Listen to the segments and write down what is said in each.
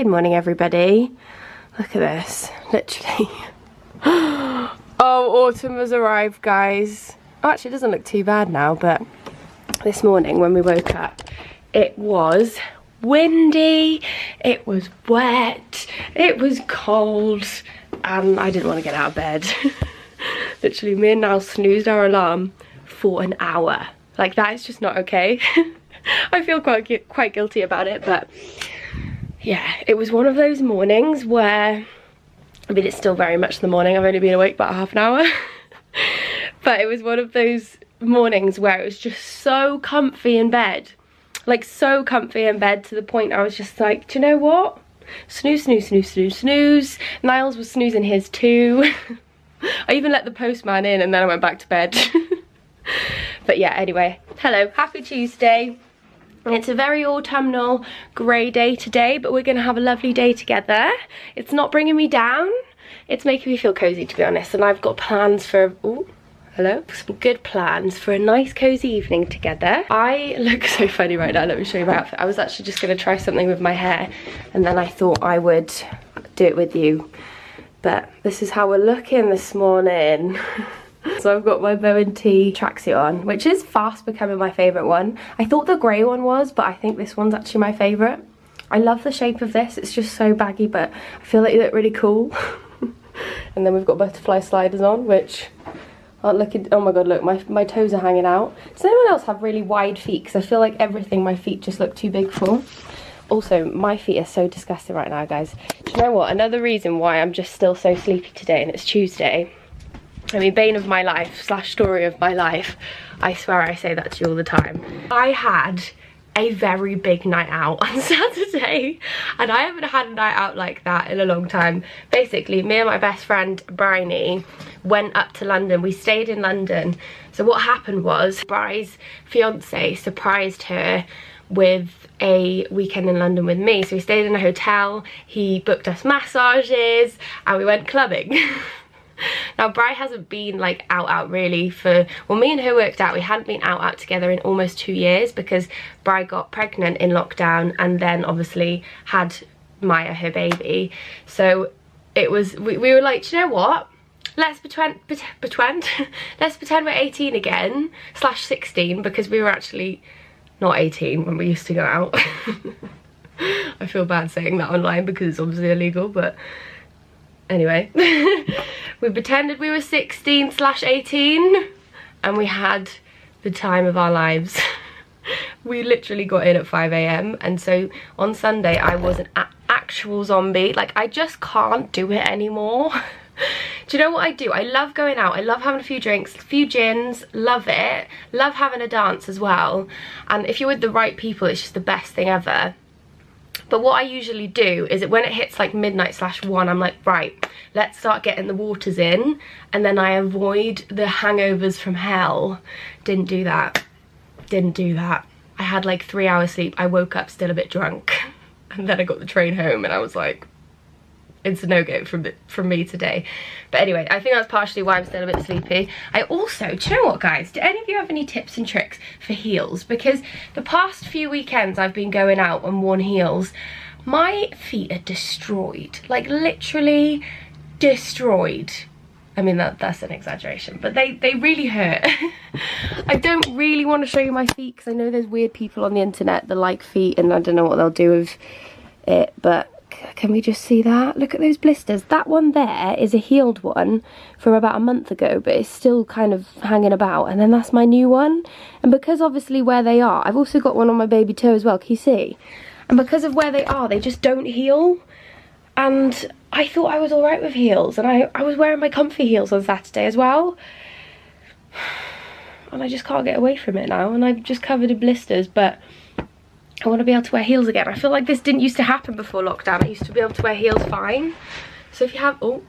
Good morning, everybody. Look at this, literally. Oh, autumn has arrived, guys. Oh, actually, it doesn't look too bad now, but this morning when we woke up, it was windy, it was wet, it was cold, and I didn't want to get out of bed. Literally, me and Nal snoozed our alarm for an hour. Like, that is just not okay. I feel quite guilty about it, but yeah, it was one of those mornings where, I mean, it's still very much the morning, I've only been awake about half an hour, but it was one of those mornings where it was just so comfy in bed, like so comfy in bed to the point I was just like, do you know what? Snooze, snooze, snooze, snooze, snooze. Niles was snoozing his too. I even let the postman in and then I went back to bed. But yeah, anyway, hello, happy Tuesday. It's a very autumnal grey day today, but we're gonna have a lovely day together. It's not bringing me down, it's making me feel cozy, to be honest, and I've got plans for, ooh, hello, some good plans for a nice cozy evening together. I look so funny right now, let me show you my outfit. I was actually just gonna try something with my hair, and then I thought I would do it with you, but this is how we're looking this morning. So I've got my bow and tee tracksuit on, which is fast becoming my favourite one. I thought the grey one was, but I think this one's actually my favourite. I love the shape of this, it's just so baggy, but I feel like they look really cool. And then we've got butterfly sliders on, which aren't looking, oh my god, look, my toes are hanging out. Does anyone else have really wide feet? Because I feel like everything my feet just look too big for. Also, my feet are so disgusting right now, guys. Do you know what? Another reason why I'm just still so sleepy today, and it's Tuesday, I mean, bane of my life / story of my life, I swear I say that to you all the time. I had a very big night out on Saturday, and I haven't had a night out like that in a long time. Basically, me and my best friend Bryony went up to London. We stayed in London. So what happened was, Bry's fiance surprised her with a weekend in London with me. So we stayed in a hotel, he booked us massages, and we went clubbing. Now, Bri hasn't been like out really for, well, me and her worked out, we hadn't been out together in almost 2 years because Bri got pregnant in lockdown and then obviously had Maya, her baby. So it was, we were like, do you know what? Let's pretend we're 18 again, /16, because we were actually not 18 when we used to go out. I feel bad saying that online because it's obviously illegal, but anyway. We pretended we were 16 /18 and we had the time of our lives. We literally got in at 5 AM, and so on Sunday I was an actual zombie. Like, I just can't do it anymore. Do you know what I do? I love going out, I love having a few drinks, a few gins, love it. Love having a dance as well, and if you're with the right people, it's just the best thing ever. But what I usually do is that when it hits like midnight /1, I'm like, right, let's start getting the waters in, and then I avoid the hangovers from hell. Didn't do that. Didn't do that. I had like 3 hours sleep. I woke up still a bit drunk, and then I got the train home and I was like, it's a no-go from me today. But anyway, I think that's partially why I'm still a bit sleepy. I also, do you know what, guys? Do any of you have any tips and tricks for heels? Because the past few weekends I've been going out and worn heels, my feet are destroyed. Like, literally destroyed. I mean, that's an exaggeration, but they really hurt. I don't really want to show you my feet because I know there's weird people on the internet that like feet and I don't know what they'll do with it, but can we just see that? Look at those blisters. That one there is a healed one from about a month ago, but it's still kind of hanging about, and then that's my new one. And because obviously where they are, I've also got one on my baby toe as well, can you see? And because of where they are, they just don't heal. And I thought I was alright with heels, and I was wearing my comfy heels on Saturday as well, and I just can't get away from it now, and I'm just covered in blisters. But I want to be able to wear heels again. I feel like this didn't used to happen before lockdown. I used to be able to wear heels fine. So if you have, oh,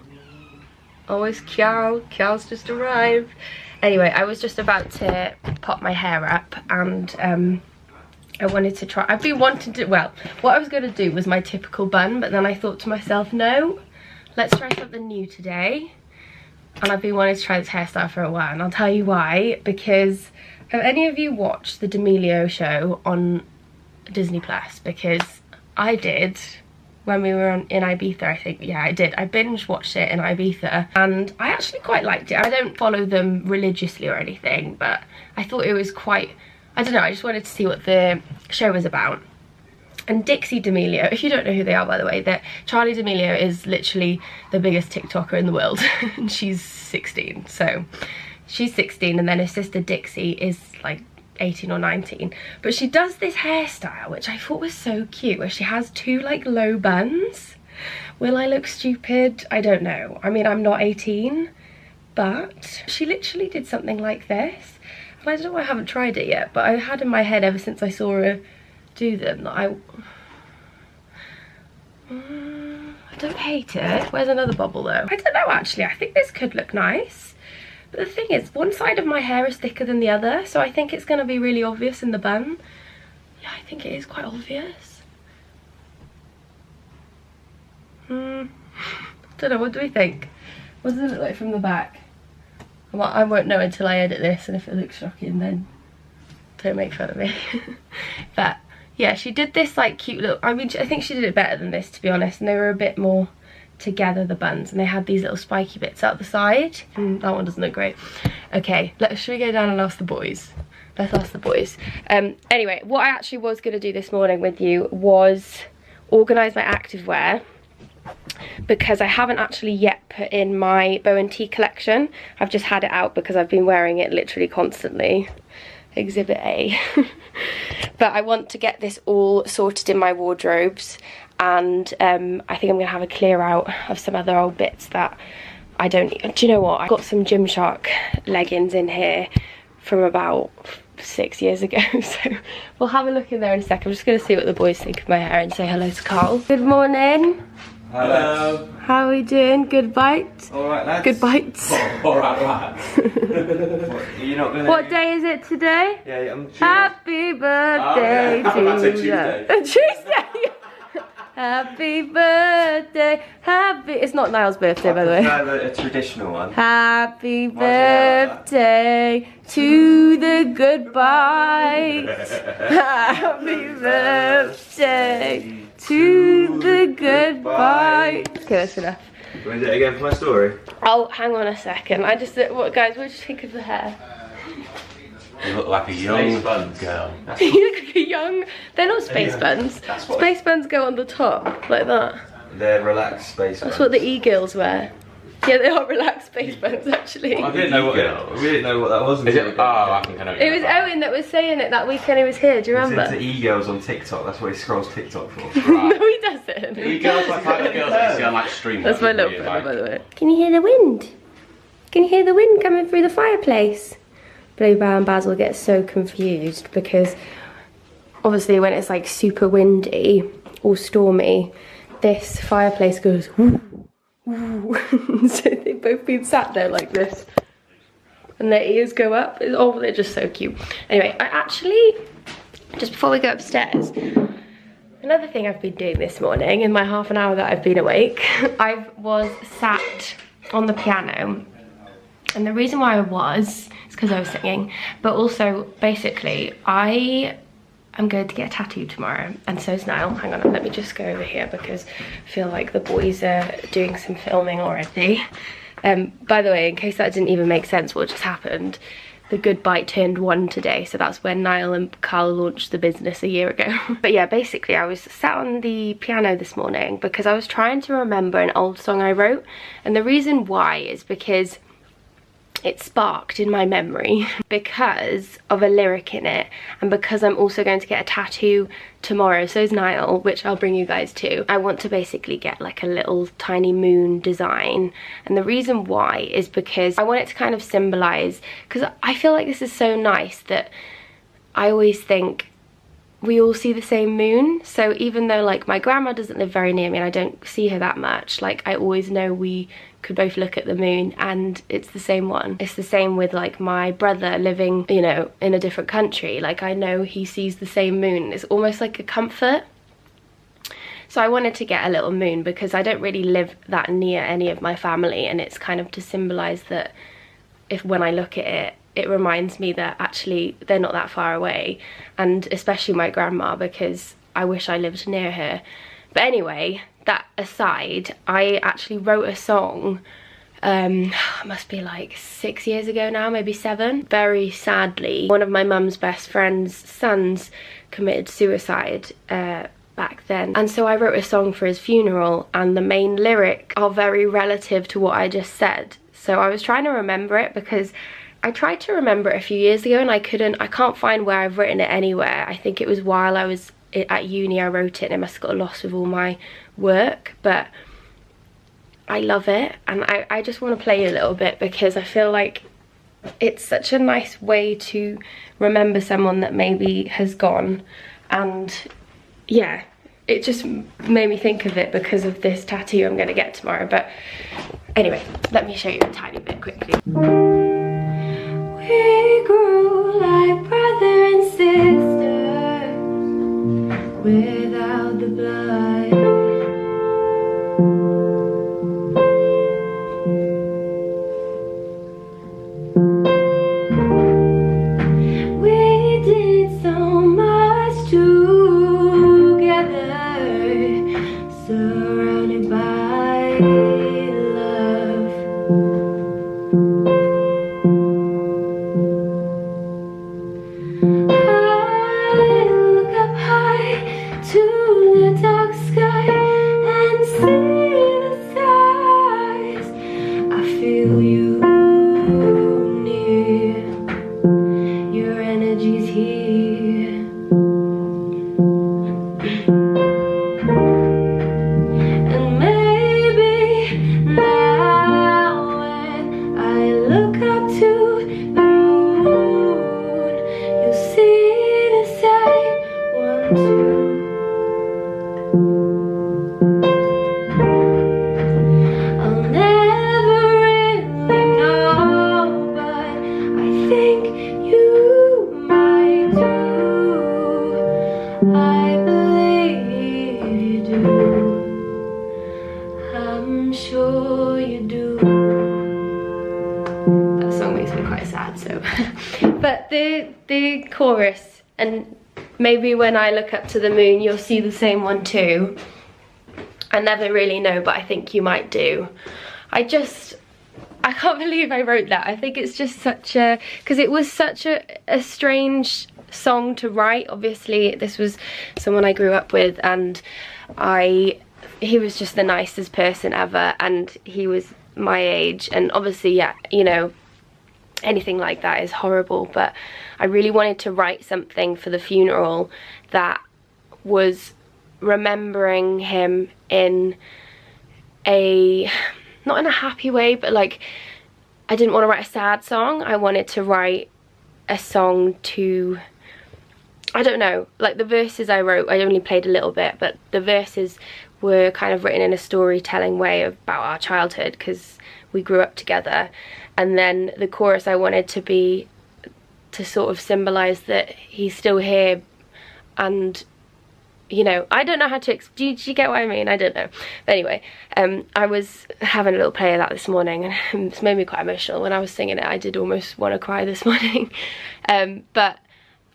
always Kial's just arrived. Anyway, I was just about to pop my hair up, and I wanted to try, I've been wanting to, well, what I was going to do was my typical bun, but then I thought to myself, no, let's try something new today. And I've been wanting to try this hairstyle for a while, and I'll tell you why. Because have any of you watched the D'Amelio show on Disney Plus? Because I did, when we were in Ibiza, I think. Yeah, I did. I binge watched it in Ibiza and I actually quite liked it. I don't follow them religiously or anything, but I thought it was quite, I don't know, I just wanted to see what the show was about. And Dixie D'Amelio, if you don't know who they are, by the way, that Charlie D'Amelio is literally the biggest TikToker in the world. And she's 16, so she's 16, and then her sister Dixie is like 18 or 19. But she does this hairstyle, which I thought was so cute, where she has two like low buns. Will I look stupid? I don't know. I mean, I'm not 18, but she literally did something like this. And I don't know why I haven't tried it yet, but I had in my head ever since I saw her do them that I don't hate it. Where's another bubble though? I don't know actually, I think this could look nice. But the thing is, one side of my hair is thicker than the other, so I think it's going to be really obvious in the bun. Yeah, I think it is quite obvious. Don't know, what do we think? What does it look like from the back? Well, I won't know until I edit this, and if it looks shocking then don't make fun of me. But yeah, she did this like cute little, I mean, I think she did it better than this, to be honest, and they were a bit more together, the buns, and they had these little spiky bits out the side. That one doesn't look great. Okay, should we go down and ask the boys? Let's ask the boys. Anyway, what I actually was going to do this morning with you was organise my activewear, because I haven't actually yet put in my bow and tea collection. I've just had it out because I've been wearing it literally constantly. Exhibit A. But I want to get this all sorted in my wardrobes, and I think I'm gonna have a clear out of some other old bits that I don't need. Do you know what, I got some Gymshark leggings in here from about 6 years ago, so we'll have a look in there in a second. I'm just gonna see what the boys think of my hair and say hello to Carl. Good morning. Hello. How are we doing? Good bites? Alright lads. Good bites. Alright lads. You're not gonna... What day is it today? Yeah, I'm Tuesday. Happy birthday to you. Tuesday. Happy birthday. Happy... It's not Niall's birthday, by the way. No, a traditional one. Happy birthday to the good bites. Happy birthday to the good bites. Okay, that's enough. You want to do it again for my story? Oh, hang on a second. I just, what, guys, what do you think of the hair? You look like a young girl. You look like a young, they're not space buns. Space buns go on the top, like that. They're relaxed space buns. That's what the e-girls wear. Yeah, they are relaxed space buns, actually. I didn't know what that was. Is it? Oh, I think I know. It was Owen that was saying it that weekend he was here, do you remember? He's into e-girls on TikTok, that's what he scrolls TikTok for. No, he doesn't. E-girls like the girls that you see on like stream. That's my little brother, by the way. Can you hear the wind? Can you hear the wind coming through the fireplace? Bluebell and Basil get so confused because obviously when it's like super windy or stormy, this fireplace goes woo, woo. So they've both been sat there like this and their ears go up. Oh, they're just so cute. Anyway, I actually, just before we go upstairs, another thing I've been doing this morning in my half an hour that I've been awake, I was sat on the piano. And the reason why I was, is because I was singing, but also basically I am going to get a tattoo tomorrow, and so is Niall. Hang on, let me just go over here because I feel like the boys are doing some filming already. By the way, in case that didn't even make sense what just happened, the Good Bite turned 1 today, so that's when Niall and Carl launched the business a year ago. But yeah, basically I was sat on the piano this morning because I was trying to remember an old song I wrote, and the reason why is because it sparked in my memory because of a lyric in it, and because I'm also going to get a tattoo tomorrow, so is Niall, which I'll bring you guys to. I want to basically get like a little tiny moon design, and the reason why is because I want it to kind of symbolize, because I feel like this is so nice that I always think we all see the same moon. So even though like my grandma doesn't live very near me and I don't see her that much, like I always know we could both look at the moon and it's the same one. It's the same with like my brother living, you know, in a different country. Like I know he sees the same moon. It's almost like a comfort. So I wanted to get a little moon because I don't really live that near any of my family, and it's kind of to symbolize that if when I look at it, it reminds me that actually they're not that far away, and especially my grandma, because I wish I lived near her. But anyway, that aside, I actually wrote a song, it must be like 6 years ago now, maybe 7. Very sadly, one of my mum's best friend's sons committed suicide back then, and so I wrote a song for his funeral, and the main lyric are very relative to what I just said. So I was trying to remember it, because I tried to remember it a few years ago and I can't find where I've written it anywhere. I think it was while I was at uni I wrote it, and it must have got lost with all my work, but I love it, and I just want to play a little bit because I feel like it's such a nice way to remember someone that maybe has gone. And yeah, it just made me think of it because of this tattoo I'm going to get tomorrow. But anyway, let me show you a tiny bit quickly. We grew like brother and sister without the blood. Surrounded by love. I look up high to the dark sky and see the stars. I feel you near, your energy's here. But the chorus, and maybe when I look up to the moon you'll see the same one too. I never really know, but I think you might do. I can't believe I wrote that. I think it's just such a, because it was such a strange song to write. Obviously this was someone I grew up with, and he was just the nicest person ever, and he was my age, and obviously, yeah, you know, anything like that is horrible, but I really wanted to write something for the funeral that was remembering him in a, not in a happy way, but like, I didn't want to write a sad song. I wanted to write a song to, I don't know, like the verses I wrote, I only played a little bit, but the verses were kind of written in a storytelling way about our childhood, because we grew up together. And then the chorus I wanted to be, to sort of symbolize that he's still here, and you know, I don't know how to do you get what I mean? I don't know. But anyway, I was having a little play of that this morning, and it's made me quite emotional. When I was singing it, I did almost want to cry this morning. But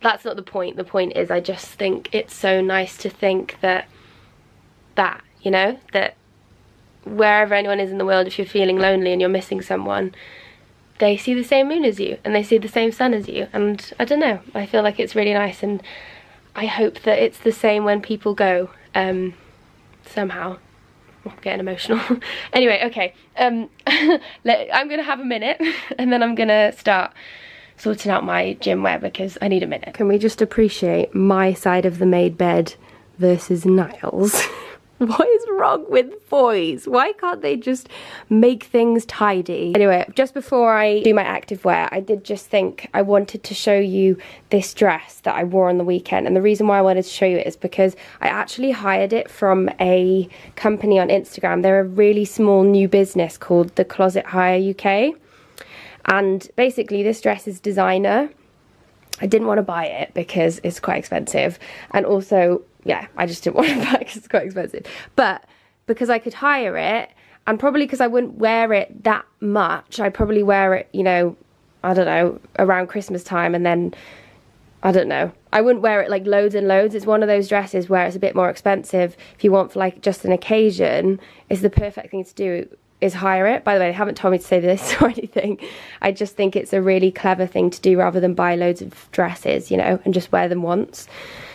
that's not the point. The point is, I just think it's so nice to think that you know, that wherever anyone is in the world, if you're feeling lonely and you're missing someone, they see the same moon as you, and they see the same sun as you. And I don't know, I feel like it's really nice, and I hope that it's the same when people go, somehow. I'm getting emotional. Anyway, okay, I'm gonna have a minute and then I'm gonna start sorting out my gym wear because I need a minute. Can we just appreciate my side of the made bed versus Niall's? What is wrong with boys? Why can't they just make things tidy? Anyway, just before I do my activewear, I did just think I wanted to show you this dress that I wore on the weekend. And the reason why I wanted to show you it is because I actually hired it from a company on Instagram. They're a really small new business called The Closet Hire UK. And basically this dress is designer. I didn't want to buy it because it's quite expensive. And also, yeah, I just didn't want to buy it because it's quite expensive. But because I could hire it, and probably because I wouldn't wear it that much, I'd probably wear it, you know, I don't know, around Christmas time, and then, I don't know. I wouldn't wear it like loads and loads. It's one of those dresses where it's a bit more expensive. If you want for like just an occasion, it's the perfect thing to do is hire it. By the way, they haven't told me to say this or anything. I just think it's a really clever thing to do rather than buy loads of dresses, you know, and just wear them once.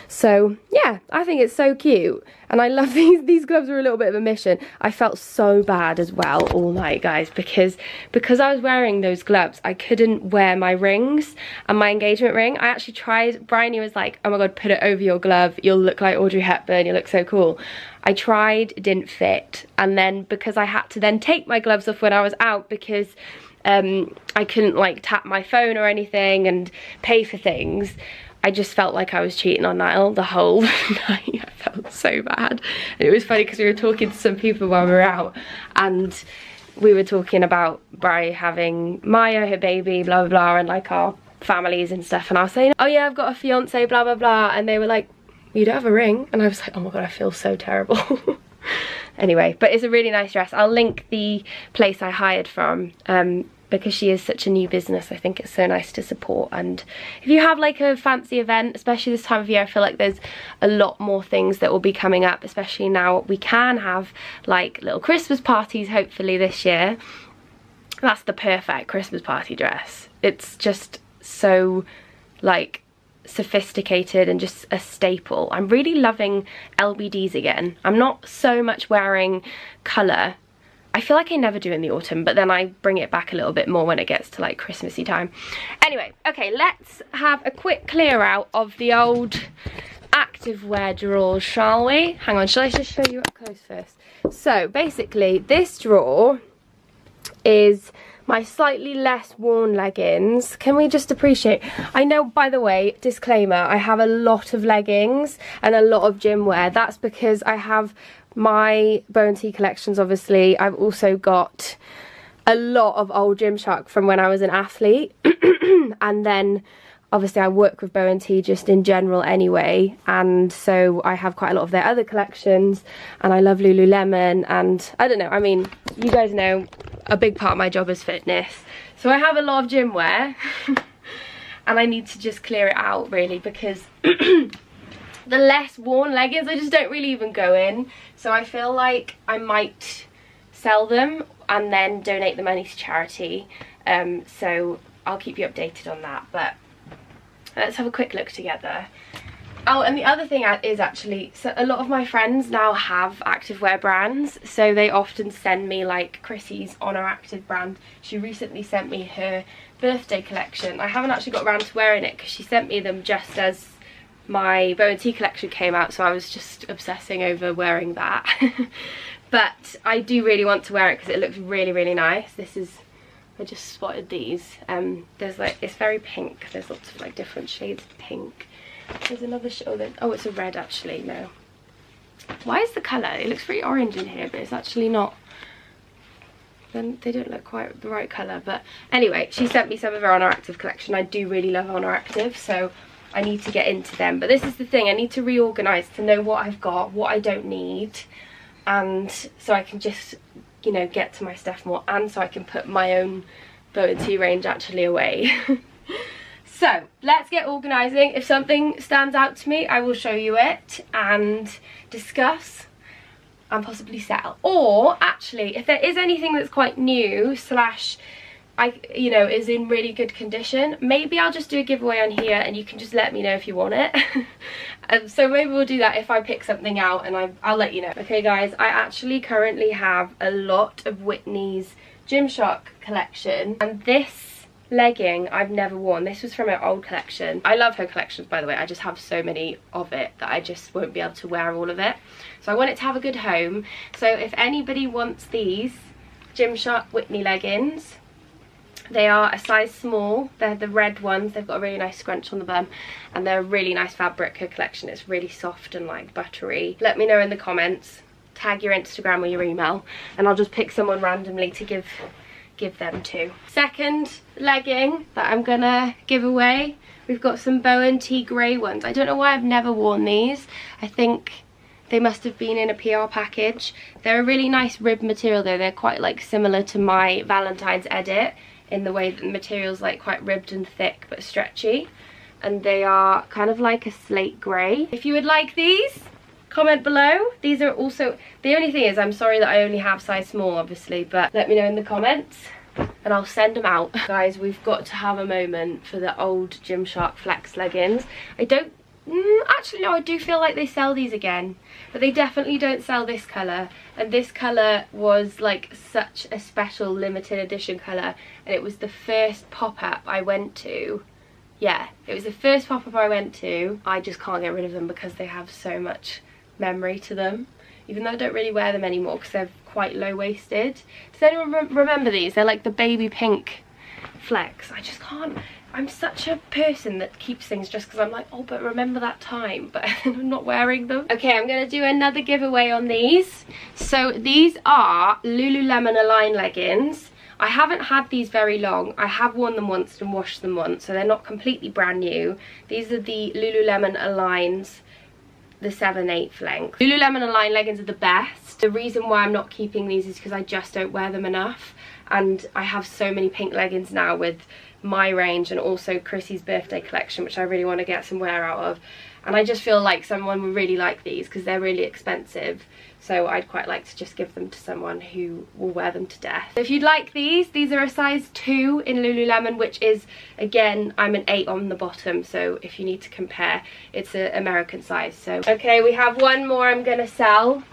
So yeah, I think it's so cute, and I love these gloves are a little bit of a mission. I felt so bad as well all night, guys, because I was wearing those gloves, I couldn't wear my rings and my engagement ring. I actually tried. Bryony was like, oh my god, put it over your glove, you'll look like Audrey Hepburn, you look so cool. I tried, it didn't fit, and then because I had to then take my gloves off when I was out because I couldn't like tap my phone or anything and pay for things, I just felt like I was cheating on Niall the whole night. I felt so bad. And it was funny because we were talking to some people while we were out, and we were talking about Bri having Maya, her baby, blah, blah, blah, and like our families and stuff. And I was saying, oh yeah, I've got a fiance, blah, blah, blah. And they were like, you don't have a ring? And I was like, oh my god, I feel so terrible. Anyway, but it's a really nice dress. I'll link the place I hired from, because she is such a new business. I think it's so nice to support. And if you have like a fancy event, especially this time of year, I feel like there's a lot more things that will be coming up, especially now we can have like little Christmas parties hopefully this year. That's the perfect Christmas party dress. It's just so like sophisticated and just a staple. I'm really loving LBDs again. I'm not so much wearing colour. I feel like I never do in the autumn, but then I bring it back a little bit more when it gets to like Christmassy time. Anyway, okay, let's have a quick clear out of the old activewear drawers, shall we? Hang on, shall I just show you up close first? So basically this drawer is my slightly less worn leggings. Can we just appreciate, I know, by the way, disclaimer, I have a lot of leggings and a lot of gym wear. That's because I have my Bow and Tea collections, obviously. I've also got a lot of old Gymshark from when I was an athlete. And then obviously I work with Bow and Tea just in general anyway, and so I have quite a lot of their other collections, and I love Lululemon, and I don't know, I mean, you guys know a big part of my job is fitness, so I have a lot of gym wear. And I need to just clear it out really, because the less worn leggings, I just don't really even go in. So I feel like I might sell them and then donate the money to charity. So I'll keep you updated on that. But let's have a quick look together. Oh, and the other thing is actually, so a lot of my friends now have activewear brands. So they often send me, like Chrissy's Honor Active brand. She recently sent me her birthday collection. I haven't actually got around to wearing it because she sent me them just as my Bow and Tea collection came out, so I was just obsessing over wearing that. But I do really want to wear it because it looks really, really nice. This is, I just spotted these. There's like, it's very pink. There's lots of like different shades of pink. There's another oh, it's a red actually, no. Why is the colour? It looks pretty orange in here, but it's actually not. Then they don't look quite the right colour. But anyway, she sent me some of her Honor Active collection. I do really love Honor Active, so I need to get into them. But this is the thing, I need to reorganise to know what I've got, what I don't need, and so I can just, you know, get to my stuff more, and so I can put my own Bow and Tea range actually away. So let's get organising. If something stands out to me, I will show you it and discuss and possibly sell. Or actually, if there is anything that's quite new slash you know, is in really good condition, maybe I'll just do a giveaway on here and you can just let me know if you want it. So maybe we'll do that if I pick something out, and I'll let you know. Okay guys, I actually currently have a lot of Whitney's Gymshark collection, and this legging I've never worn. This was from her old collection. I love her collections, by the way. I just have so many of it that I just won't be able to wear all of it. So I want it to have a good home. So if anybody wants these Gymshark Whitney leggings, they are a size small. They're the red ones. They've got a really nice scrunch on the bum, and they're a really nice fabric. Her collection is really soft and like buttery. Let me know in the comments. Tag your Instagram or your email, and I'll just pick someone randomly to give them to. Second legging that I'm gonna give away, we've got some Bow and Tea grey ones. I don't know why I've never worn these. I think they must have been in a PR package. They're a really nice rib material though. They're quite like similar to my Valentine's edit in the way that the material's like quite ribbed and thick but stretchy. and they are kind of like a slate grey. If you would like these, comment below. These are also, the only thing is I'm sorry that I only have size small obviously, but let me know in the comments and I'll send them out. Guys, we've got to have a moment for the old Gymshark flex leggings. I don't, actually no, I do feel like they sell these again, but they definitely don't sell this colour, and this colour was like such a special limited edition colour, and it was the first pop-up I went to. Yeah, it was the first pop-up I went to. I just can't get rid of them because they have so much memory to them, even though I don't really wear them anymore because they're quite low-waisted. Does anyone remember these? They're like the baby pink flex. I just can't. I'm such a person that keeps things just because I'm like, oh, but remember that time, but I'm not wearing them. Okay, I'm going to do another giveaway on these. So these are Lululemon Align leggings. I haven't had these very long. I have worn them once and washed them once, so they're not completely brand new. These are the Lululemon Aligns, the 7/8 length. Lululemon Align leggings are the best. The reason why I'm not keeping these is because I just don't wear them enough, and I have so many pink leggings now with my range and also Chrissy's birthday collection, which I really want to get some wear out of, and I just feel like someone would really like these because they're really expensive, so I'd quite like to just give them to someone who will wear them to death. If you'd like these are a size 2 in Lululemon, which is, again, I'm an 8 on the bottom, so if you need to compare, it's an American size. So okay, we have one more I'm gonna sell.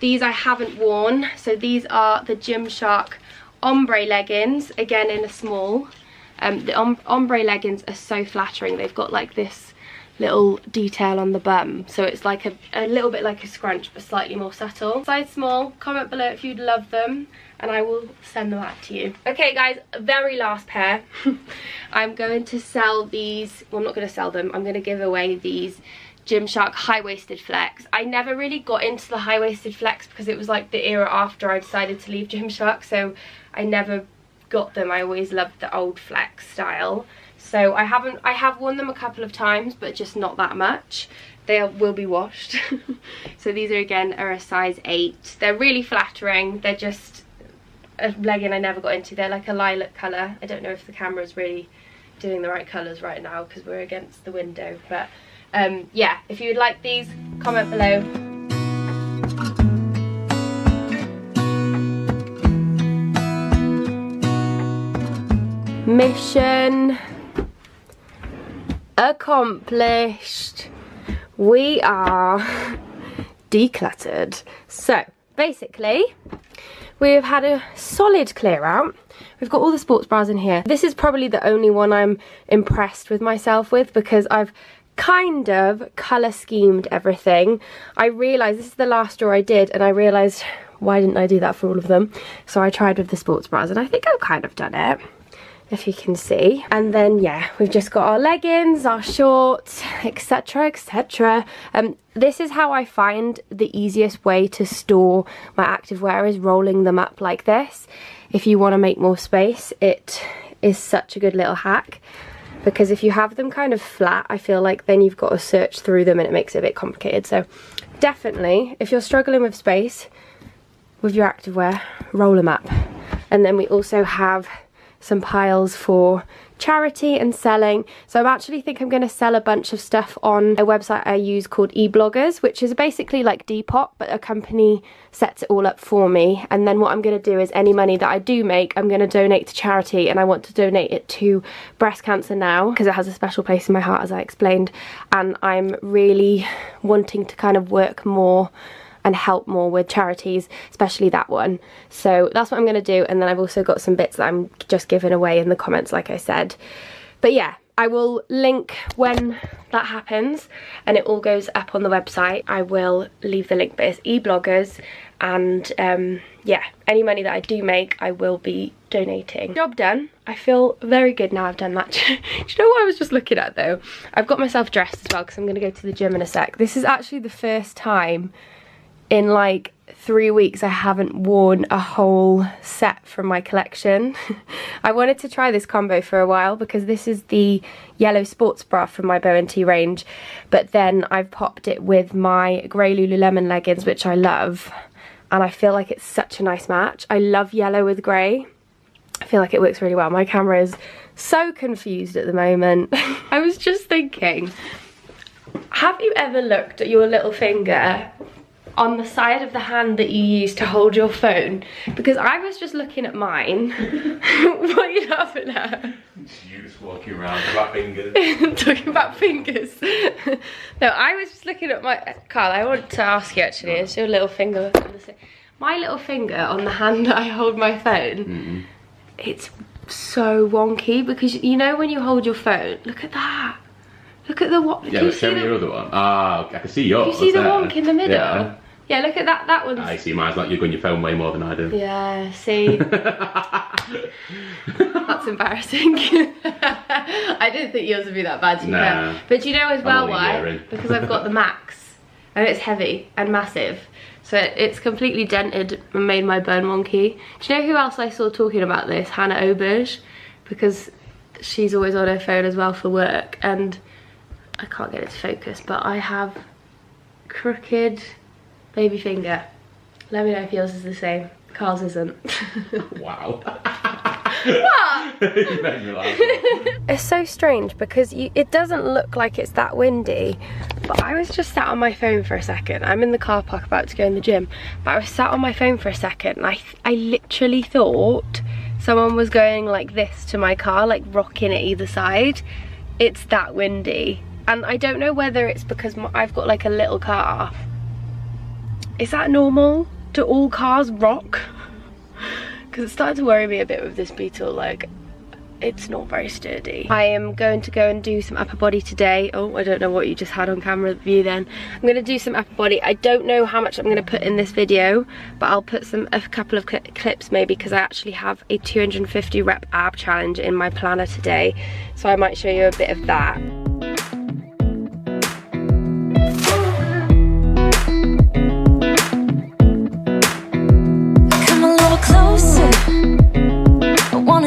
These I haven't worn, so these are the Gymshark ombre leggings, again in a small. The ombre leggings are so flattering. They've got like this little detail on the bum, so it's like a little bit like a scrunch but slightly more subtle. Size small. Comment below if you'd love them and I will send them out to you. Okay guys, very last pair. I'm going to sell these, well, I'm not going to sell them, I'm going to give away these Gymshark high-waisted flex. I never really got into the high-waisted flex because it was like the era after I decided to leave Gymshark, so I never got them. I always loved the old flex style, so I have worn them a couple of times, but just not that much. They will be washed. So these are a size 8. They're really flattering. They're just a legging I never got into. They're like a lilac colour. I don't know if the camera's really doing the right colours right now because we're against the window, but yeah, if you would like these, comment below. Mission accomplished. We are decluttered. So basically we've had a solid clear out. We've got all the sports bras in here. This is probably the only one I'm impressed with myself with because I've kind of colour schemed everything. I realised this is the last drawer I did, and I realised why didn't I do that for all of them. So I tried with the sports bras and I think I've kind of done it, if you can see. And then yeah, we've just got our leggings, our shorts, etc, etc. This is how I find the easiest way to store my activewear, is rolling them up like this. If you want to make more space, it is such a good little hack, because if you have them kind of flat, I feel like then you've got to search through them and it makes it a bit complicated. So definitely, if you're struggling with space with your activewear, roll them up. And then we also have some piles for charity and selling. So I actually think I'm going to sell a bunch of stuff on a website I use called eBloggers, which is basically like Depop, but a company sets it all up for me. And then what I'm going to do is any money that I do make, I'm going to donate to charity, and I want to donate it to Breast Cancer Now because it has a special place in my heart, as I explained, and I'm really wanting to kind of work more and help more with charities, especially that one. So that's what I'm going to do, and then I've also got some bits that I'm just giving away in the comments, like I said. But yeah, I will link when that happens and it all goes up on the website. I will leave the link, but it's eBloggers, and yeah, any money that I do make I will be donating. Job done. I feel very good now I've done that. Do you know what I was just looking at though? I've got myself dressed as well because I'm going to go to the gym in a sec. This is actually the first time in like 3 weeks I haven't worn a whole set from my collection. I wanted to try this combo for a while because this is the yellow sports bra from my Bow & T range, but then I've popped it with my grey Lululemon leggings, which I love, and I feel like it's such a nice match. I love yellow with grey. I feel like it works really well. My camera is so confused at the moment. I was just thinking, have you ever looked at your little finger on the side of the hand that you use to hold your phone? Because I was just looking at mine. What are you laughing at? You just walking around about fingers. Talking about fingers. No, I was just looking at my... Carl, I want to ask you actually, is your little finger... My little finger on the hand that I hold my phone, it's so wonky because you know when you hold your phone, look at that. Look at the what? Yeah, but show me your other one. Ah, I can see yours. You see the wonk in the middle? Yeah. Yeah, look at that. That one's... I see mine's like you're on your phone way more than I do. Yeah, see. That's embarrassing. I didn't think yours would be that bad, Nah. But you know as well only why? hearing. Because I've got the Max, and it's heavy and massive. So it's completely dented and made my bone wonky. Do you know who else I saw talking about this? Hannah Auberge, because she's always on her phone as well for work, and I can't get it to focus, but I have crooked baby finger. Let me know if yours is the same. Carl's isn't. Wow. What? You made me laugh. It's so strange because it doesn't look like it's that windy, but I was just sat on my phone for a second. I'm in the car park about to go in the gym, but I was sat on my phone for a second and I literally thought someone was going like this to my car, like rocking it either side. It's that windy. And I don't know whether it's because I've got like a little car. Is that normal? Do all cars rock? Because it started to worry me a bit with this Beetle, like it's not very sturdy. I am going to go and do some upper body today. Oh, I don't know what you just had on camera view then. I'm going to do some upper body. I don't know how much I'm going to put in this video, but I'll put a couple of clips maybe, because I actually have a 250 rep ab challenge in my planner today. So I might show you a bit of that.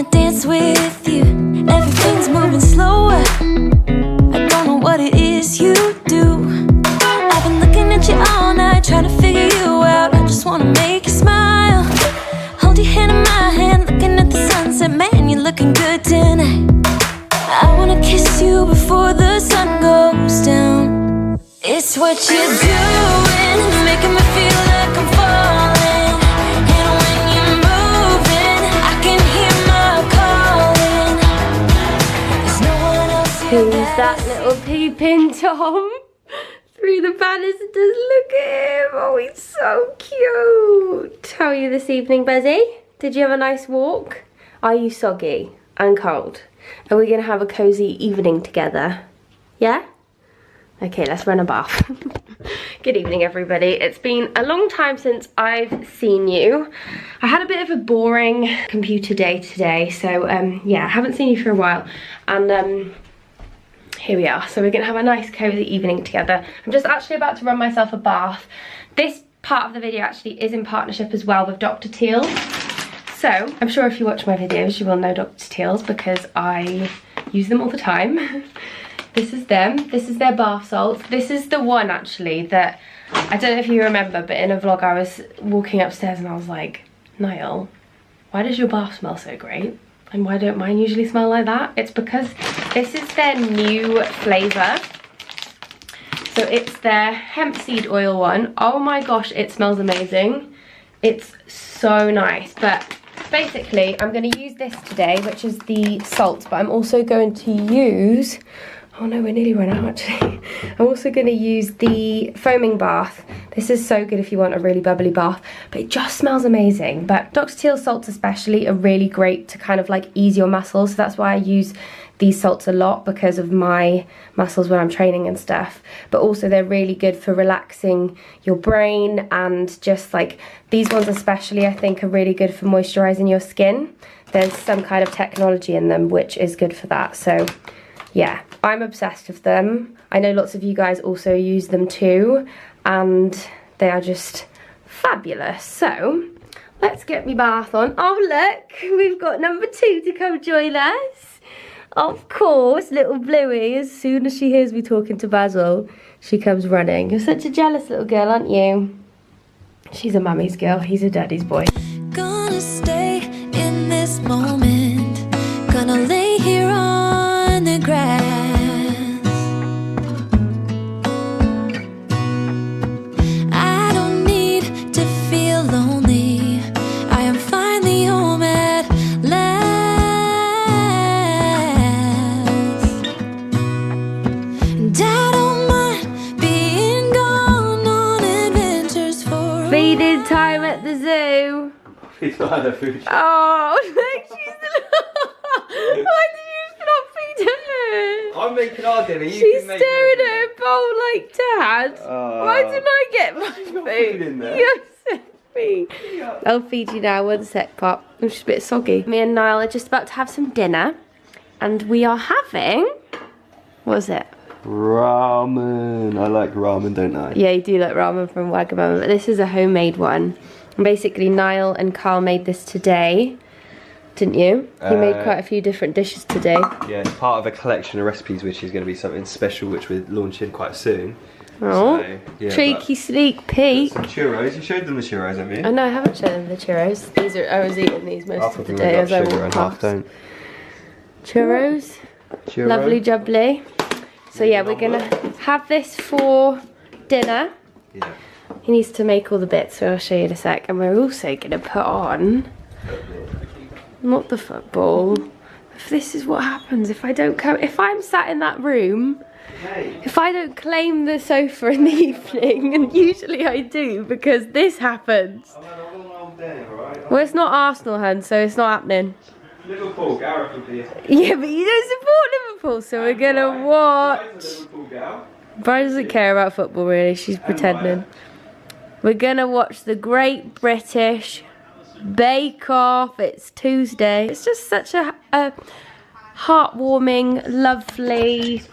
Dance with you, everything's moving slower. I don't know what it is you do. I've been looking at you all night, trying to figure you out. I just wanna make you smile. Hold your hand in my hand, looking at the sunset. Man, you're looking good tonight. I wanna kiss you before the sun goes down. It's what you're doing, making me feel like I'm falling. Who's that little peeping Tom? Through the banisters, look at him. Oh, he's so cute. How are you this evening, Buzzy? Did you have a nice walk? Are you soggy and cold? Are we gonna have a cozy evening together? Yeah? Okay, let's run a bath. Good evening, everybody. It's been a long time since I've seen you. I had a bit of a boring computer day today, so yeah, I haven't seen you for a while. And here we are. So we're gonna have a nice cozy evening together. I'm just actually about to run myself a bath. This part of the video actually is in partnership as well with Dr. Teal's. So I'm sure if you watch my videos, you will know Dr. Teal's because I use them all the time. This is them. This is their bath salts. This is the one actually that, I don't know if you remember, but in a vlog I was walking upstairs and I was like, Niall, why does your bath smell so great? And why don't mine usually smell like that? It's because this is their new flavour. So it's their hemp seed oil one. Oh my gosh, it smells amazing. It's so nice. But basically, I'm going to use this today, which is the salts. But I'm also going to use... Oh no, we're nearly run out actually. I'm also going to use the foaming bath. This is so good if you want a really bubbly bath, but it just smells amazing. But Dr. Teal's salts especially are really great to kind of like ease your muscles. So that's why I use these salts a lot, because of my muscles when I'm training and stuff. But also they're really good for relaxing your brain, and just like these ones especially I think are really good for moisturising your skin. There's some kind of technology in them which is good for that. So yeah, I'm obsessed with them. I know lots of you guys also use them too, and they are just fabulous. So let's get me bath on. Oh look, we've got number 2 to come join us. Of course, little Bluey, as soon as she hears me talking to Basil, she comes running. You're such a jealous little girl, aren't you? She's a mummy's girl, he's a daddy's boy. Gonna stay in this moment, gonna lay here Feeding time at the zoo. He's not had a food. Oh, look, she's why did you not feed her? I'm making our dinner. She's staring at her bowl like Dad. Why didn't I get my food? In there. You sent me. I'll feed you now. 1 sec, Pop. I'm just a bit soggy. Me and Niall are just about to have some dinner, and we are having. What is it? Ramen. I like ramen, don't I? Yeah, you do like ramen from Wagamama, but this is a homemade one. And basically, Niall and Carl made this today, didn't you? You made quite a few different dishes today. Yeah, it's part of a collection of recipes, which is going to be something special, which we're launching quite soon. Oh, so, yeah, cheeky sneak peek. Some churros. You showed them the churros, haven't you? Oh no, I haven't shown them the churros. These are. I was eating these most of the day as I walked past. Churros. Lovely jubbly. So yeah, we're gonna have this for dinner. Yeah. He needs to make all the bits, so I'll show you in a sec. And we're also gonna put on, not the football. If this is what happens if I don't come, if I'm sat in that room, if I don't claim the sofa in the evening, and usually I do because this happens. Well, it's not Arsenal, hun, so it's not happening. Liverpool, Gareth will be. Yeah, but you don't support Liverpool, so we're gonna watch. Bri doesn't care about football really, she's pretending. We're gonna watch the Great British Bake Off. It's Tuesday. It's just such a heartwarming, lovely.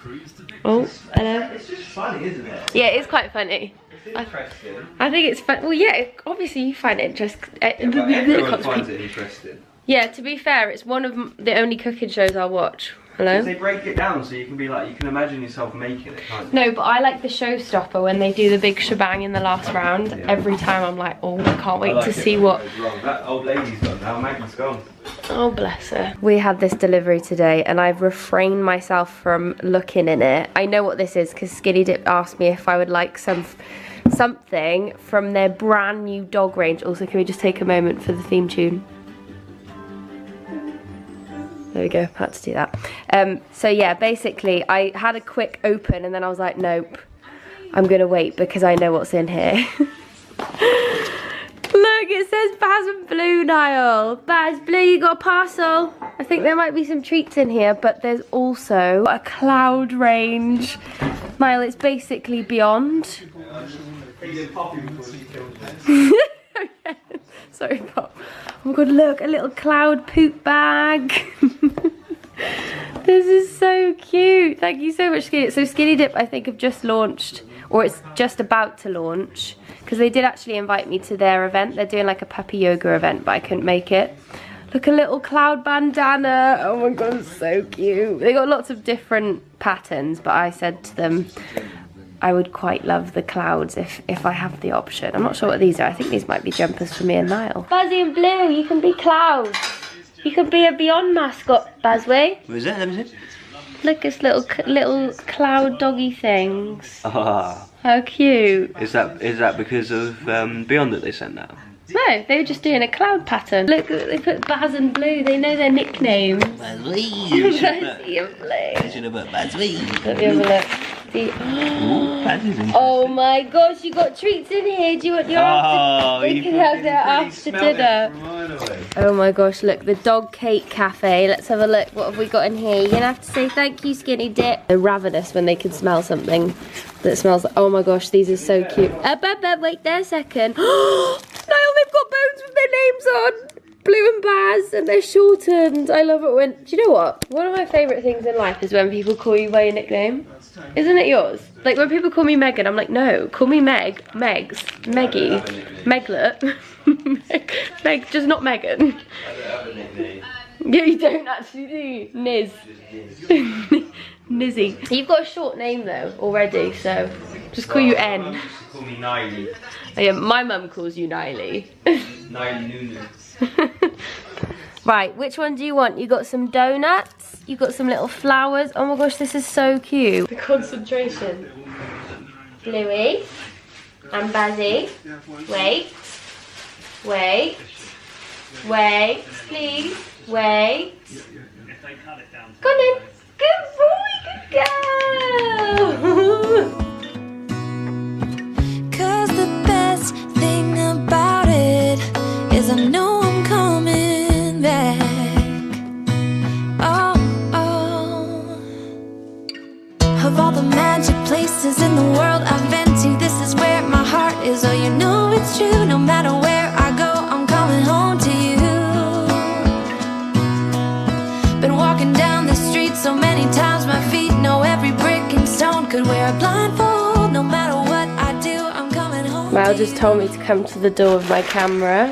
Oh, hello. It's just funny, isn't it? Yeah, it's quite funny. It's interesting. I think it's fun. Well, yeah, obviously you find it interesting. Everyone finds it interesting. Yeah, to be fair, it's one of the only cooking shows I'll watch. Hello? They break it down so you can be like, you can imagine yourself making it, can't you? No, but I like the showstopper when they do the big shebang in the last round. Yeah. Every time I'm like, oh, I can't wait to see what. That old lady's gone now, Maggie's gone. Oh, bless her. We had this delivery today and I've refrained myself from looking in it. I know what this is because Skinny Dip asked me if I would like something from their brand new dog range. Also, can we just take a moment for the theme tune? There we go, had to do that. So yeah, basically I had a quick open and then I was like, nope, I'm gonna wait because I know what's in here. Look, it says Baz and Blue, Niall. Baz, Blue, you got a parcel. I think there might be some treats in here, but there's also a cloud range. Niall, it's basically beyond. Sorry, Pop. Oh my god, look, a little cloud poop bag. This is so cute. Thank you so much, Skinny. So Skinny Dip, I think, have just launched, or it's just about to launch, because they did actually invite me to their event. They're doing like a puppy yoga event, but I couldn't make it. Look, a little cloud bandana. Oh my god, it's so cute. They got lots of different patterns, but I said to them, I would quite love the clouds if I have the option. I'm not sure what these are. I think these might be jumpers for me and Niall. Buzzy and Blue, you can be clouds. You can be a Beyond mascot, Buzzway. What is that? Let me see. Look, it's little cloud doggy things. Ah. How cute. Is that because of Beyond that they sent out? No, they were just doing a cloud pattern. Look, they put Baz and Blue. They know their nicknames. Buzzy and Blue. should have put Buzzy. Let me have a look. See. Oh my gosh, you got treats in here. Do you want your after? They can have their after dinner. Oh my gosh, look, the dog cake cafe. Let's have a look. What have we got in here? You're gonna have to say thank you, Skinny Dip. They're ravenous when they can smell something that smells like, oh my gosh, these are so cute. Wait there a second. Niall, they've got bones with their names on. Blue and Baz, and they're shortened. I love it when, do you know what? One of my favourite things in life is when people call you by your nickname. Isn't it yours? Like when people call me Megan, I'm like, no, call me Meg, Megs, Meggie, Meglet. Meg, just not Megan. I don't have a nickname. Yeah, you don't actually, do you? Niz. Nizzy. You've got a short name though already, so just call you N. Mum used to call me Niley. Oh, yeah, my mum calls you Niley. Niley Nunu. Right, which one do you want? You got some donuts, you got some little flowers. Oh my gosh, this is so cute. The concentration. Bluey and Bazzy. Wait. Wait, please. Wait. Go on then. Good boy, good girl. 'Cause the best thing about Mal just told me to come to the door with my camera.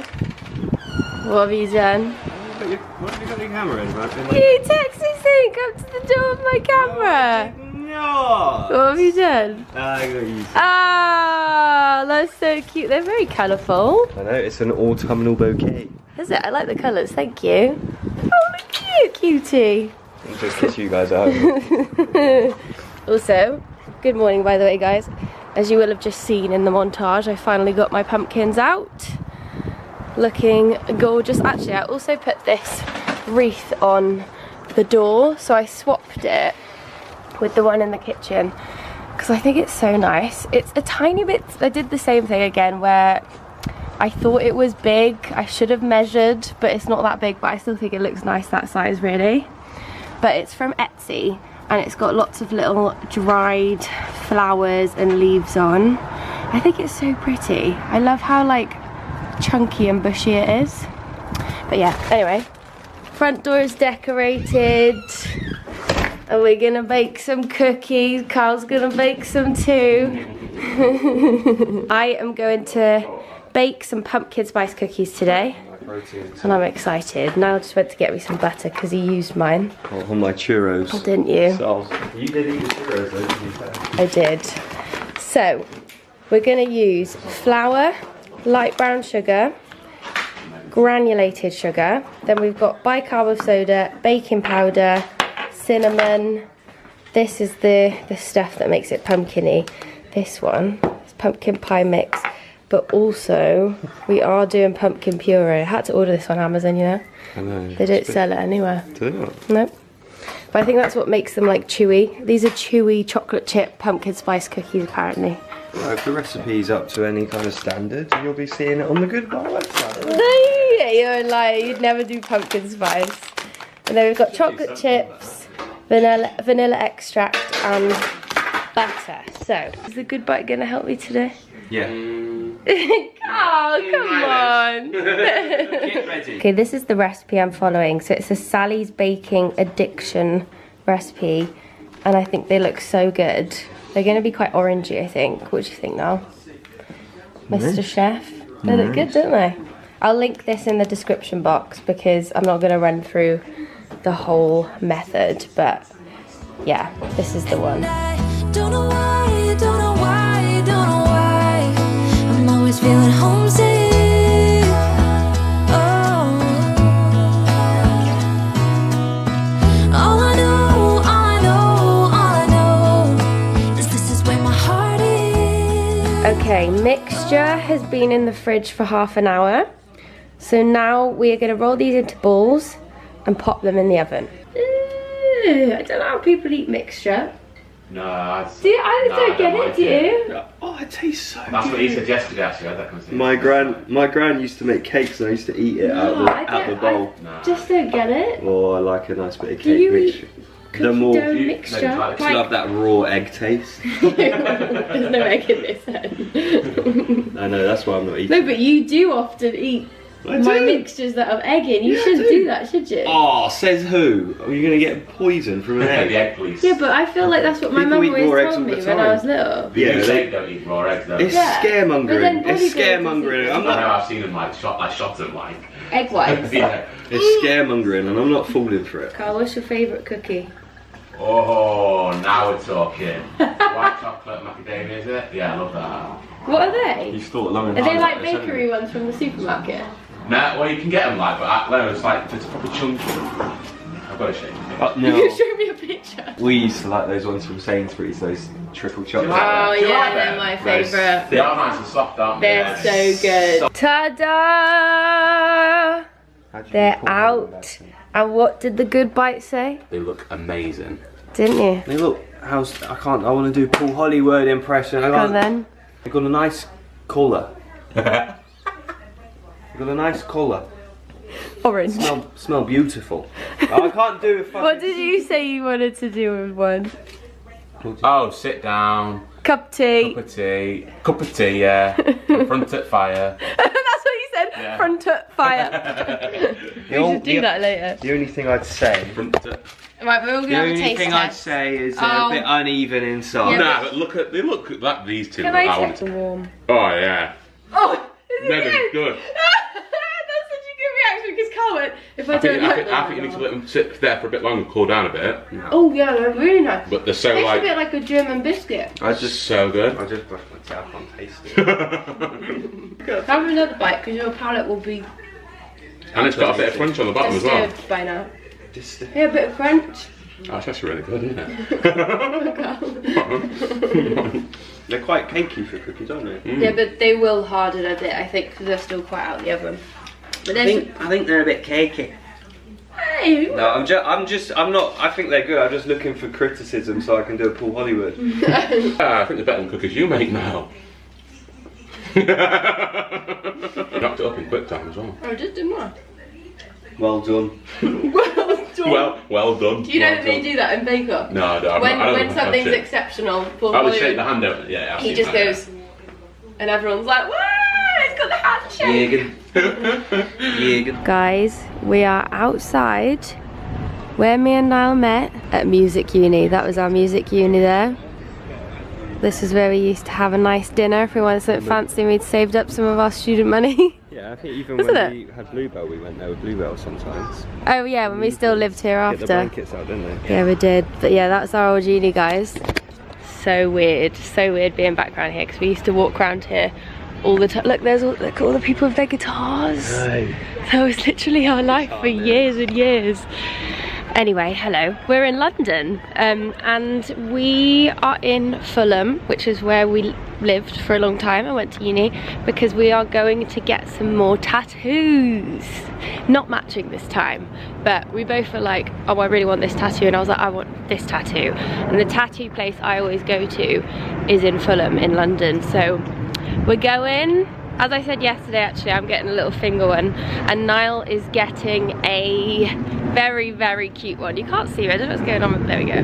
What have you done? What have you got your camera in? You texted me saying come to the door with my camera. No! What have you done? I got you. Ah, that's so cute. They're very colourful. I know, it's an autumnal bouquet. Is it? I like the colours, thank you. Oh, look at you, cutie. Just because you guys are home. Also, good morning by the way guys. As you will have just seen in the montage, I finally got my pumpkins out. Looking gorgeous. Actually, I also put this wreath on the door, so I swapped it with the one in the kitchen because I think it's so nice. It's a tiny bit, I did the same thing again where I thought it was big. I should have measured, but it's not that big, but I still think it looks nice that size really. But it's from Etsy and it's got lots of little dried flowers and leaves on. I think it's so pretty. I love how like chunky and bushy it is. But yeah, anyway, front door is decorated and we're gonna bake some cookies. Carl's gonna bake some too. I am going to bake some pumpkin spice cookies today and I'm excited. Niall just went to get me some butter because he used mine. On my churros. Didn't you? So, you did eat the churros though, to be fair. I did. So we're gonna use flour, light brown sugar, granulated sugar, then we've got bicarb of soda, baking powder, cinnamon. This is the stuff that makes it pumpkin-y. This one is pumpkin pie mix, but also we are doing pumpkin puree. I had to order this on Amazon, you know. I know. They don't sell it anywhere. Do they not? Nope. But I think that's what makes them like chewy. These are chewy chocolate chip pumpkin spice cookies apparently. Well, if the recipe's up to any kind of standard, you'll be seeing it on the Good Bar website. No, you're like, you'd never do pumpkin spice. And then we've got chocolate chips, vanilla extract and butter. So, is the Good Bite gonna help me today? Yeah. Oh, come on. Get ready. Okay, this is the recipe I'm following. So it's a Sally's Baking Addiction recipe. And I think they look so good. They're going to be quite orangey, I think. What do you think now? Mr. Chef? They look good, don't they? I'll link this in the description box because I'm not going to run through the whole method. But yeah, this is the one. Don't know why, don't know why, don't know why I'm always feeling homesick. Oh, all I know is this is where my heart is. Okay, mixture has been in the fridge for half an hour. So now we are going to roll these into balls and pop them in the oven. Ooh, I don't know how people eat mixture. No, I don't get it, do you? Oh, it tastes so That's good. what he said yesterday, actually. That comes in. My gran used to make cakes and I used to eat it out the bowl. I just don't get it. Oh, I like a nice bit of Do you cake eat mixture. cookie dough mixture? I I love that raw egg taste. There's no egg in this then. I know, that's why I'm not eating. No, but you do often eat I my do. mixtures that have egg in. You Yeah, I shouldn't do. do that, should you? Oh, says who? Are you going to get poison from an The egg? egg, please. Yeah, but I feel like that's what my People mum eat raw always eggs told all me the when I time. was little. Yeah, Yeah, they don't eat raw eggs, though. It's Yeah. But then scaremongering. It's bodybuilders scaremongering. eat I'm I know, not. I've seen them like shot them like. Egg whites. Yeah. It's scaremongering, and I'm not falling for it. Carl, what's your favourite cookie? Oh, now we're talking. White chocolate macadamia, is it? Yeah, I love that. What are they? You've thought long and Are hard they like about this, haven't bakery you? ones from the supermarket? Nah, well, you can get them like, but I don't know, it's like, it's proper chunky. I've got to show you. You No, show me a picture. we used to like those ones from Sainsbury's, those triple chocolate. like Oh Do you yeah, like they're them? my Those favourite. They are nice and soft, aren't they? They're so good. Ta-da! They're out. And what did the Good Bite say? They look amazing. Didn't you? Hey, look, I want to do Paul Hollywood impression. Go on then. I got a nice colour. I got a nice colour. Orange. Smell beautiful. I can't do it. What did you say you wanted to do with one? Oh, sit down. Cup tea. Cup of tea, yeah. Front at fire. That's what you said. Yeah. yeah. Front up fire. The We should do that later. The only thing I'd say. Right, we're all gonna have a taste The only thing I'd test. say is they're a bit uneven inside. Yeah, Nah, but look at that. These two. Can I take them warm? Oh yeah. Oh, is They're it good. That's such a good reaction because Carl went, if I don't like them. I think you need to let them sit there for a bit longer, cool down a bit. Oh yeah, they're really nice. But they're so Tastes like. a bit like a German biscuit. So good. I just brushed my teeth. I can't taste it. Have another bite because your palate will be And it's got a bit of crunch on the bottom as well. disturbed by now. Just, Yeah, a bit of crunch. Oh, that's really good, isn't it? they're quite cakey for cookies, aren't they? Yeah, but they will harden a bit, I think, because they're still quite out of the oven. But I think they're a bit cakey. Hey! No, I'm not. I think they're good. I'm just looking for criticism so I can do a Paul Hollywood. I think they're better than cookies you make now. Knocked it up in quick time as well. Oh, just do more. Well done. Well done. Do you know that they do that in Bake Off? No, I don't. When something's exceptional, Paul Oh, they shake Hollywood, the hand out. Yeah, he just goes, and everyone's like, "Whoa, it's got the handshake!" Jägen. Guys, we are outside where me and Niall met at music uni. That was our music uni there. This is where we used to have a nice dinner if we wanted something fancy and we'd saved up some of our student money. Yeah, I think even Isn't when it? we had Bluebell, we went there with Bluebell sometimes. Oh yeah, when we still lived here Get the after. blankets out, didn't they? Yeah, we did. But yeah, that's our old uni, guys. So weird being back around here because we used to walk around here all the time. Look, look at all the people with their guitars. Right. That was literally our life for years and years. Anyway, hello. We're in London and we are in Fulham, which is where we lived for a long time. I went to uni because we are going to get some more tattoos. Not matching this time, but we both were like, oh, I really want this tattoo, and I was like, I want this tattoo. And the tattoo place I always go to is in Fulham in London, so we're going. As I said yesterday, actually, I'm getting a little finger one, and Niall is getting a very cute one. You can't see me, I don't know what's going on with, there we go.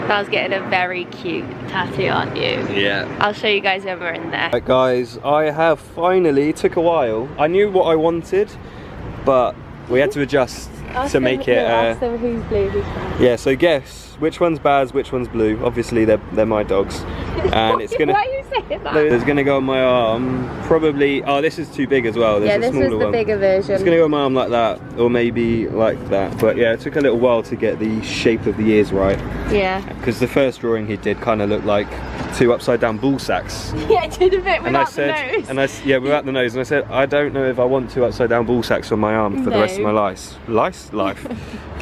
Niall's getting a very cute tattoo, aren't you? Yeah. I'll show you guys when we're in there. Right, guys, I have finally, it took a while. I knew what I wanted, but we had to adjust to make it. Ask them who's blue, who's brown. Yeah, so guess which one's Baz, which one's Blue. Obviously, they're my dogs, and it's gonna. Why are you saying that? There's gonna go on my arm. Probably. Oh, this is too big as well. There's Yeah, a this smaller was the one. bigger version. It's gonna go on my arm like that, or maybe like that. But yeah, it took a little while to get the shape of the ears right. Yeah. Because the first drawing he did kind of looked like two upside down ball sacks. Yeah, it did a bit without the nose. Yeah, without the nose. And I said, I don't know if I want two upside down ball sacks on my arm for the rest of my life. Life.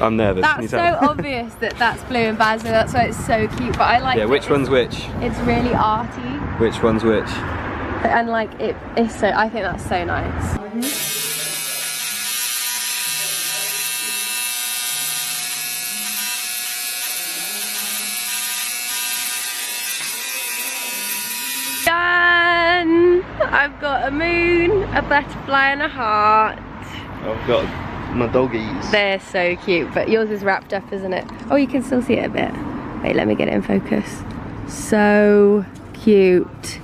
I'm nervous. That's so obvious that that's Blue and Baz, that's why it's so cute. But I like. Yeah, which one's which? It's really arty, Which one's which? and like it's so. I think that's so nice. Done! I've got a moon, a butterfly, and a heart. I've got my doggies. They're so cute, but yours is wrapped up, isn't it? Oh, you can still see it a bit. Wait, let me get it in focus. So cute.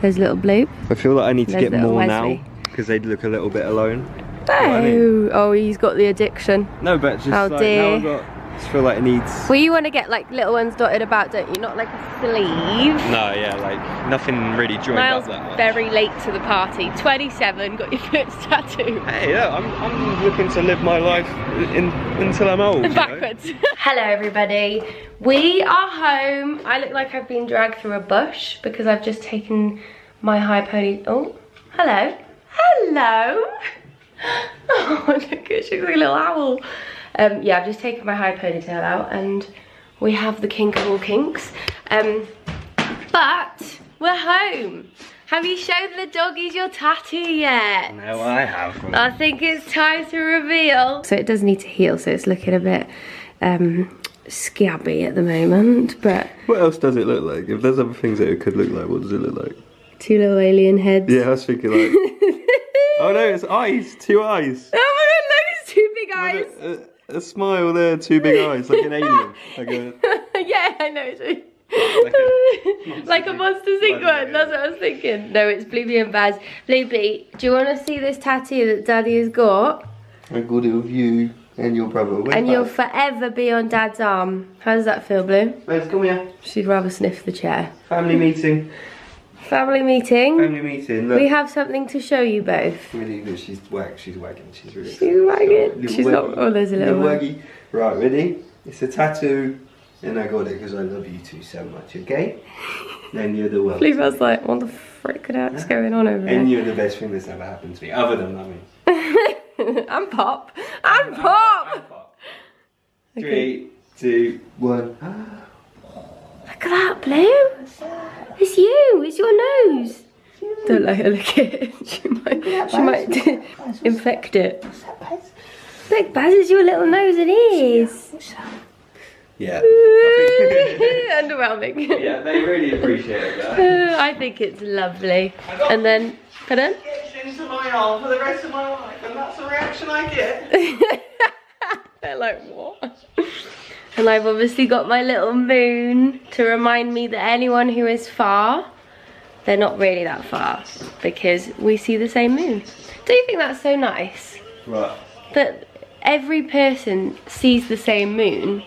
There's a little bloop. I feel like I need to There's get little more Wesley. now because they'd look a little bit alone. Oh, I mean? oh, he's got the addiction. No, but just Oh, like dear. now I just feel like it needs. Well, you want to get like little ones dotted about, don't you? Not like a sleeve. No, yeah, like nothing really joined Niall's up that much. very late to the party. 27, got your first tattoo. Hey, yeah, I'm looking to live my life until I'm old. Backwards. Hello everybody. We are home. I look like I've been dragged through a bush because I've just taken my high pony. Oh, hello. Hello. Oh, look at her, she's like a little owl. Yeah, I've just taken my high ponytail out and we have the kink of all kinks. But we're home. Have you shown the doggies your tattoo yet? No, I have. I think it's time to reveal. So it does need to heal, so it's looking a bit scabby at the moment, but... What else does it look like? If there's other things that it could look like, what does it look like? Two little alien heads. Yeah, I was thinking like... Oh no, it's eyes, two eyes. Oh my god, look, it's two big eyes. A smile there, two big eyes, like an alien. Like a... Yeah, I know. Like a Monster Inc. one, that's what I was thinking. No, it's Bluebee and Baz. Bluebee, do you want to see this tattoo that Daddy has got? I got it of you and your brother. And you'll forever be on Dad's arm. How does that feel, Blue? Let's come here. She'd rather sniff the chair. Family meeting. Family meeting. Family meeting. Look. We have something to show you both. Really good. She's wagging. She's really. She's wagging. She's not. Oh, there's a little waggy. Right, ready? It's a tattoo, and I got it because I love you two so much. Okay? Then you're the world. Bluebeard's like, what the frick is going on over here? And you're the best thing that's ever happened to me, other than Mummy. I'm Pop. I'm Pop. I'm Pop. 3, 2, 1. Look at that, Blue. It's you. It's your nose. Don't let her lick it. She might infect it. Look, Baz, it's your little nose and ears. Yeah. Underwhelming. Yeah, they really appreciate that. I think it's lovely. And then, pardon? Get into my arm for the rest of my life, and that's the reaction I get. They're like, what? And I've obviously got my little moon to remind me that anyone who is far, they're not really that far, because we see the same moon. Don't you think that's so nice? Right. That every person sees the same moon,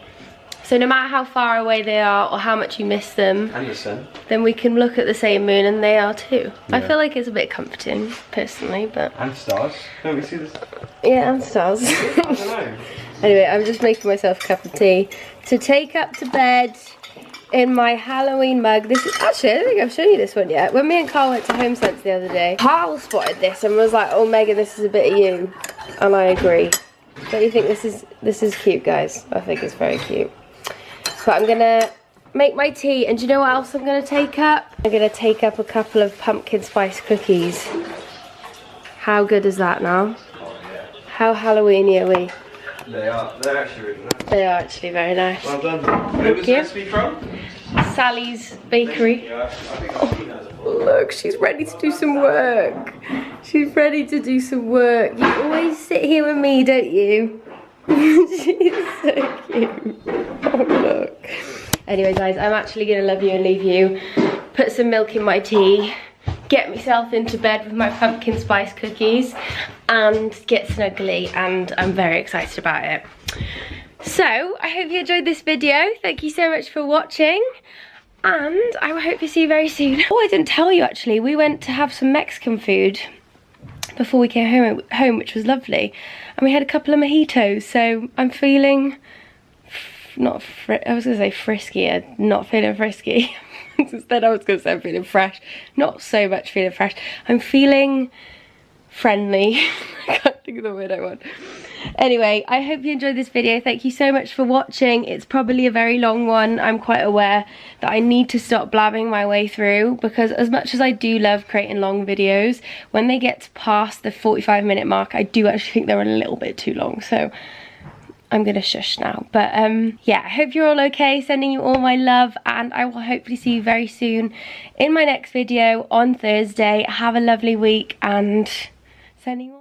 so no matter how far away they are or how much you miss them, And the sun. then we can look at the same moon and they are too. Yeah. I feel like it's a bit comforting, personally, but... And stars. Don't we see this? Yeah, and stars. I don't know. Anyway, I'm just making myself a cup of tea to take up to bed in my Halloween mug. This is actually, I don't think I've shown you this one yet. When me and Carl went to Home Sense the other day, Carl spotted this and was like, "Oh, Megan, this is a bit of you," and I agree. Don't you think this is cute, guys? I think it's very cute. But I'm gonna make my tea, and do you know what else I'm gonna take up? I'm gonna take up a couple of pumpkin spice cookies. How good is that now? Oh, yeah. How Halloween-y are we? They are. They're actually really nice. They are actually very nice. Well done. Where was the recipe from? Sally's Bakery. Yeah, I think I've seen that before. Look, she's ready to do some work. She's ready to do some work. You always sit here with me, don't you? She's so cute. Oh, look. Anyway, guys, I'm actually going to love you and leave you. Put some milk in my tea. Get myself into bed with my pumpkin spice cookies. And get snuggly. And I'm very excited about it. So, I hope you enjoyed this video. Thank you so much for watching. And I hope to see you very soon. Oh, I didn't tell you actually. We went to have some Mexican food before we came home, which was lovely. And we had a couple of mojitos, so I'm feeling I was gonna say friskier, not feeling frisky. Instead I was gonna say I'm feeling fresh. Not so much feeling fresh. I'm feeling friendly. I can't think of the word I want. Anyway, I hope you enjoyed this video. Thank you so much for watching. It's probably a very long one. I'm quite aware that I need to stop blabbing my way through, because as much as I do love creating long videos, when they get past the 45-minute mark, I do actually think they're a little bit too long. So I'm gonna shush now. But yeah, I hope you're all okay. Sending you all my love, and I will hopefully see you very soon in my next video on Thursday. Have a lovely week, and sending you all